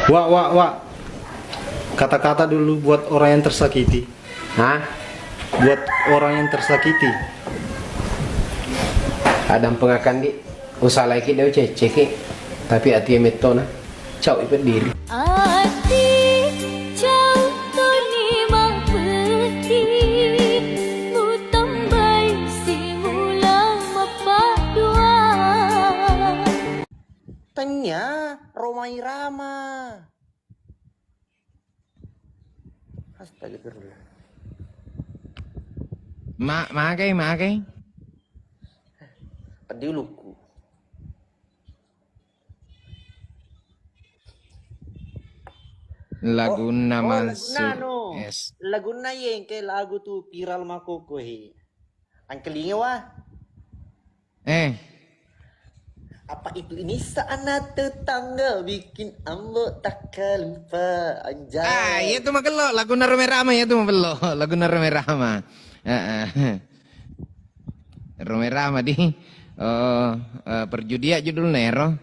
Wak. Kata-kata dulu buat orang yang tersakiti. Hah? Buat orang yang tersakiti. Kadang pengakan di usaha lagi dia cek tapi hati metona cau ipet diri. Ati chau to ni mang peti mutambai simula mapadua. Tanya Romai Rama. Astagfirullah. Makai. Padiluku. Laguna Laguna Mansur. no. Yes. Laguna yang kayak lagu tuh viral makoko he. Angkelinga wah. Apa itu ini sana tetangga bikin ambo tak lupa anjay. Itu mah kelo Laguna Rama ya itu mah bello. Laguna Rama. Rama di perjudian judul Nero.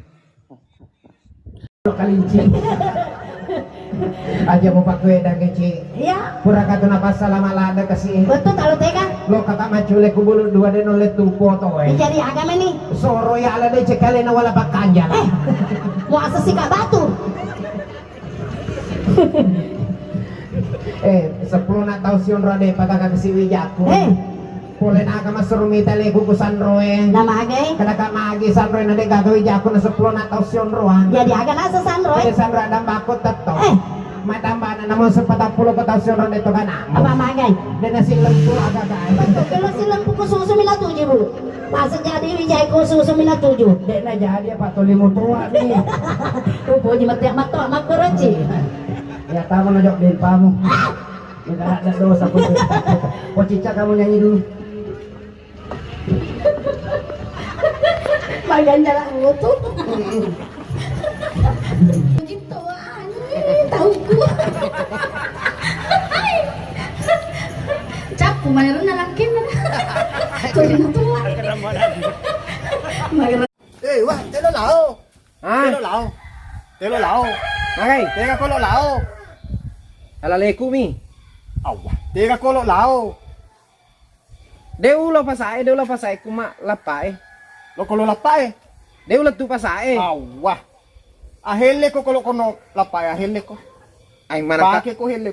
Kalincing aja mau pakai dan kecil. Iya. Pura kata napa selama lada kasih. Betul kalau tega. Lo kata macule kubulu dua den oleh tu foto Jadi agama nih. Soro ya ala de cekale na wala bakanja lah. Mau asasi kak batu. 10 na tahu sion rade pagka kasi wijaku. Pole na ka masurumita le kukusan roe. Nama agay. Kada ka magi san roe na de gagawin jako na 10 na tahu sion roan. Jadi agak nasa sandroy. Kaya san rada bakot tato. Matamba na naman sa 40 ka tahu sion rade to kana. Apa magay? Dan nasi lembu agak gay. Betul kalau silang buku susu mila 7 bu. Masa jadi wijay ko susu mila 7. Dek na jadi apa to limo tua ni. Rupo di mati mato makoroci. Ya tamu najok din pamu. Enggak ada dosa pun. Pocica kamu nyanyi dulu. Bagian jalan ngutu. Gitu tahu ku. Cap kumaneron na langkin. Tuloy na tuwa. Wah, telo lao. Telo lao. Makai. Tega kolo lao. Alaleku mi. Awah, tega kolo lao. Deu la pasai kuma lapai. Lo kolo lapay. Deu la tu pasai. Awah. Ahele ko kolo kono lapay, ahele ko. Ay mana Pake ko hele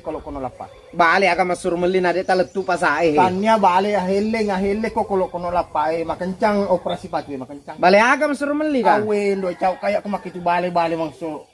kolo kono lapay. bale aga masur melina de tala tu pasai. Tanya bale ahele ko kolo kono lapay. Makancang operasi patwi, makancang. Bale aga masur meli ka. Awe lo caw kaya ko makitu bale mangso